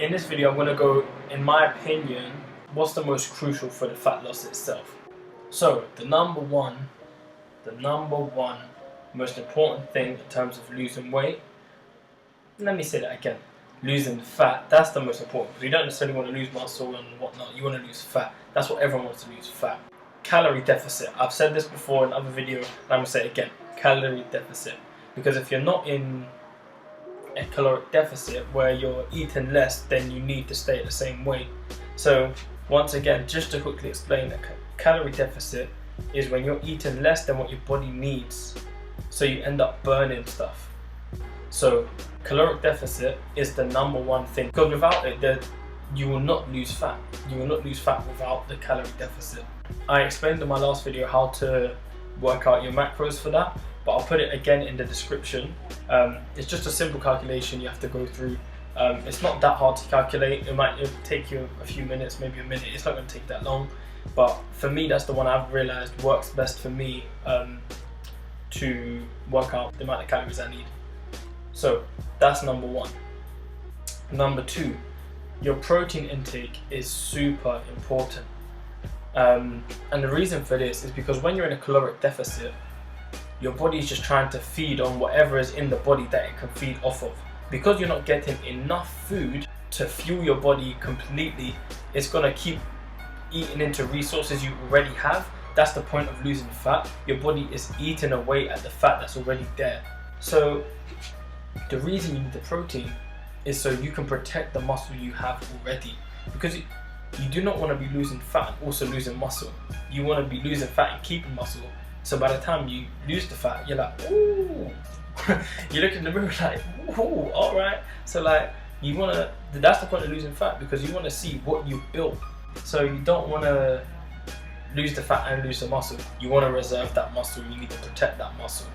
In this video, I'm going to go, in my opinion, what's the most crucial for the fat loss itself. So, the number one most important thing in terms of losing weight, let me say that again, losing fat, that's the most important, because you don't necessarily want to lose muscle and whatnot, you want to lose fat. That's what everyone wants to lose, fat. Calorie deficit, I've said this before in other videos, and I'm going to say it again, calorie deficit. Because if you're not in a caloric deficit where you're eating less, then you need to stay at the same weight. So once again, just to quickly explain, that calorie deficit is when you're eating less than what your body needs, so you end up burning stuff. So caloric deficit is the number one thing, because without it, you will not lose fat. You will not lose fat without the calorie deficit. I explained in my last video how to work out your macros for that, but I'll put it again in the description. It's just a simple calculation you have to go through. It's not that hard to calculate. It'll take you a few minutes, maybe a minute. It's not going to take that long. But for me, that's the one I've realized works best for me to work out the amount of calories I need. So that's number one. Number two, your protein intake is super important. And the reason for this is because when you're in a caloric deficit, your body is just trying to feed on whatever is in the body that it can feed off of. Because you're not getting enough food to fuel your body completely, it's going to keep eating into resources you already have. That's the point of losing fat. Your body is eating away at the fat that's already there. So the reason you need the protein is so you can protect the muscle you have already. Because you do not want to be losing fat and also losing muscle. You want to be losing fat and keeping muscle. So by the time you lose the fat, you're like, ooh. You look in the mirror like, ooh, alright. So like, you want to, that's the point of losing fat, because you want to see what you've built. So you don't want to lose the fat and lose the muscle. You want to reserve that muscle. You need to protect that muscle,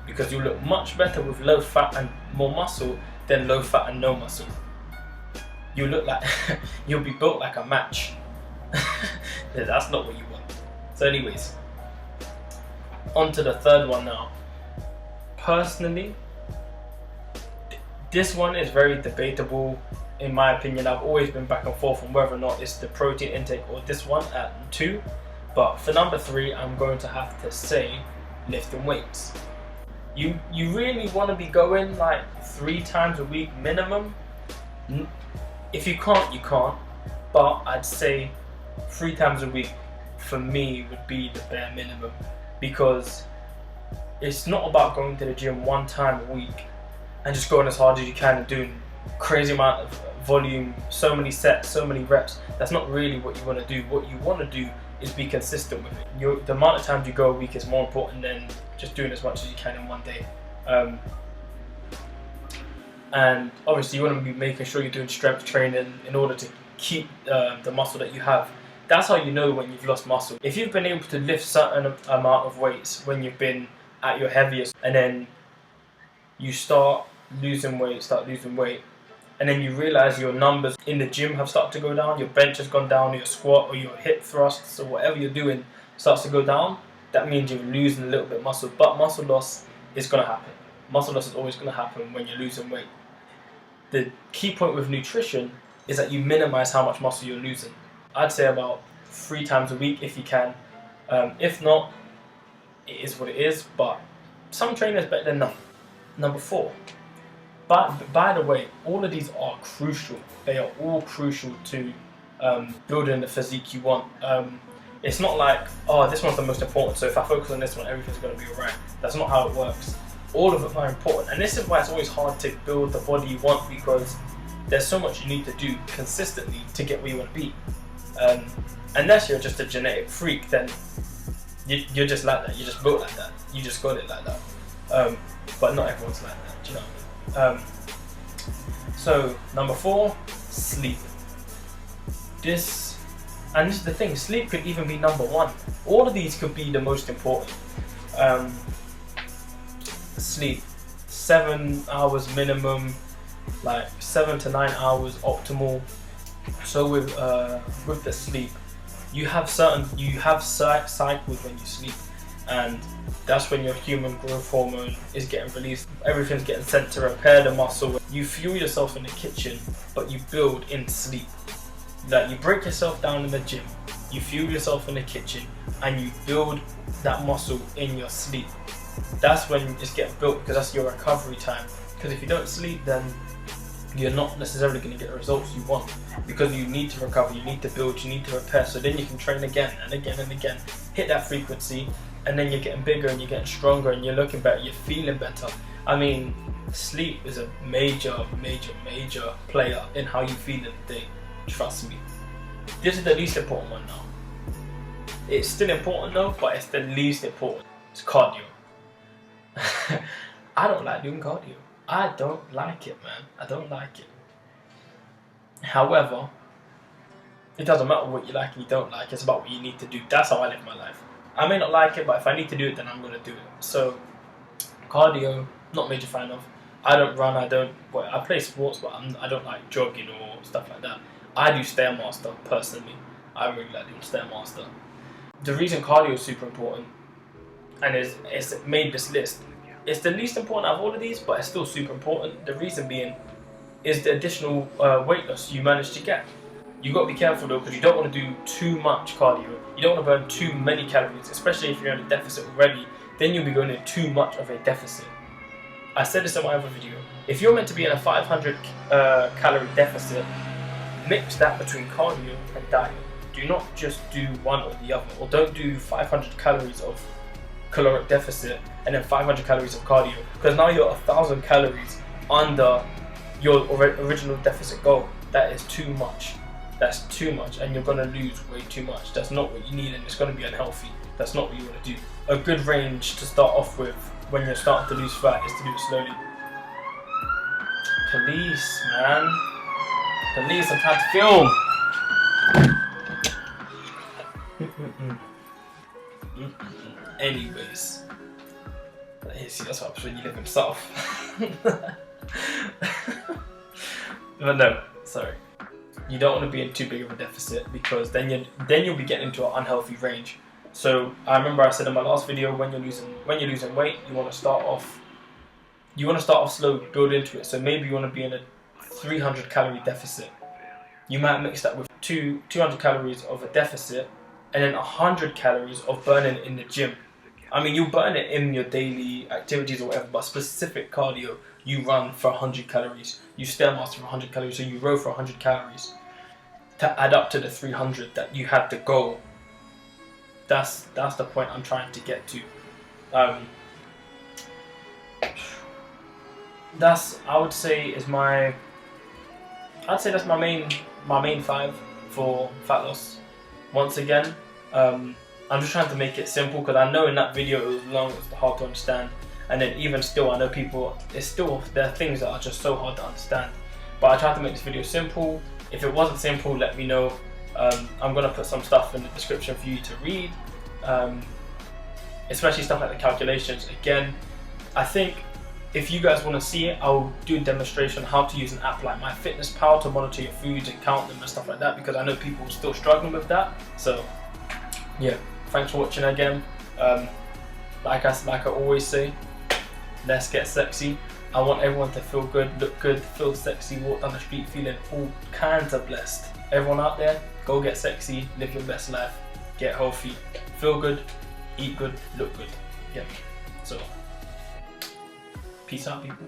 because you look much better with low fat and more muscle than low fat and no muscle. You look like, you'll be built like a match. That's not what you want. So anyways, on to the third one now. Personally, this one is very debatable in my opinion. I've always been back and forth on whether or not it's the protein intake or this one at 2. But for number 3, I'm going to have to say lifting weights. You really want to be going like 3 times a week minimum. If you can't, you can't. But I'd say 3 times a week for me would be the bare minimum, because it's not about going to the gym 1 time a week and just going as hard as you can and doing crazy amount of volume, so many sets, so many reps. That's not really what you want to do. What you want to do is be consistent with it. The amount of times you go a week is more important than just doing as much as you can in one day. And obviously you want to be making sure you're doing strength training in order to keep the muscle that you have. That's how you know when you've lost muscle. If you've been able to lift certain amount of weights when you've been at your heaviest, and then you start losing weight, and then you realize your numbers in the gym have started to go down, your bench has gone down, your squat or your hip thrusts or whatever you're doing starts to go down, that means you're losing a little bit of muscle. But muscle loss is going to happen. Muscle loss is always going to happen when you're losing weight. The key point with nutrition is that you minimize how much muscle you're losing. I'd say about 3 times a week if you can. If not, it is what it is, but some trainers better than none. Number 4. But by the way, all of these are crucial. They are all crucial to building the physique you want. It's not like, oh, this one's the most important, so if I focus on this one, everything's going to be alright. That's not how it works. All of them are important, and this is why it's always hard to build the body you want, because there's so much you need to do consistently to get where you want to be. Unless you're just a genetic freak, then you're just like that. You're just built like that. You just got it like that. But not everyone's like that. Do you know what I mean? So number 4, sleep. This is the thing. Sleep could even be number 1. All of these could be the most important. Sleep, 7 hours minimum, like 7 to 9 hours optimal. So with the sleep, you have cycles when you sleep, and that's when your human growth hormone is getting released. Everything's getting sent to repair the muscle. You fuel yourself in the kitchen, but you build in sleep. Like, you break yourself down in the gym, you fuel yourself in the kitchen, and you build that muscle in your sleep. That's when it's getting built, because that's your recovery time. Because if you don't sleep, then you're not necessarily going to get the results you want, because you need to recover, you need to build, you need to repair, so then you can train again and again and again, hit that frequency, and then you're getting bigger and you're getting stronger and you're looking better, you're feeling better. I mean, sleep is a major player in how you feel in the day, trust me. This is the least important one now. It's still important though, but it's the least important. It's cardio. I don't like doing cardio. I don't like it, man. I don't like it. However, it doesn't matter what you like and you don't like. It's about what you need to do. That's how I live my life. I may not like it, but if I need to do it, then I'm going to do it. So, cardio, not major fan of. I don't run, I play sports, but I don't like jogging or stuff like that. I do Stairmaster, personally. I really like doing Stairmaster. The reason cardio is super important, and it's made this list, it's the least important out of all of these, but it's still super important. The reason being is the additional weight loss you manage to get. You got to be careful though, because you don't want to do too much cardio. You don't want to burn too many calories, especially if you're in a deficit already. Then you'll be going in too much of a deficit. I said this in my other video. If you're meant to be in a 500 calorie deficit, mix that between cardio and diet. Do not just do one or the other, or don't do 500 calories of caloric deficit and then 500 calories of cardio, because now you're 1,000 calories under your original deficit goal. That is too much. That's too much, and you're gonna lose way too much. That's not what you need, and it's gonna be unhealthy. That's not what you want to do. A good range to start off with when you're starting to lose fat is to do it slowly. Police, man. Police, I'm trying to film. Anyways, see, that's what happens when you live in the South. But no, sorry. You don't want to be in too big of a deficit, because then you'll be getting into an unhealthy range. So I remember I said in my last video, when you're losing weight, you want to start off slow, build into it. So maybe you want to be in a 300 calorie deficit. You might mix that with 200 calories of a deficit, and then 100 calories of burning in the gym. I mean, you burn it in your daily activities or whatever, but specific cardio, you run for 100 calories, you Stairmaster for 100 calories, so you row for 100 calories to add up to the 300 that you had to go. That's the point I'm trying to get to. That's my main 5 for fat loss. Once again, I'm just trying to make it simple, because I know in that video it was long, it was hard to understand, and then even still I know there are things that are just so hard to understand. But I tried to make this video simple. If it wasn't simple, let me know. I'm going to put some stuff in the description for you to read, especially stuff like the calculations. Again, I think if you guys want to see it, I'll do a demonstration how to use an app like MyFitnessPal to monitor your foods and count them and stuff like that, because I know people are still struggling with that. So yeah, thanks for watching again. Like I always say, let's get sexy. I want everyone to feel good, look good, feel sexy, walk down the street feeling all kinds of blessed. Everyone out there, go get sexy, live your best life, get healthy, feel good, eat good, look good. Yeah. So, peace out, people.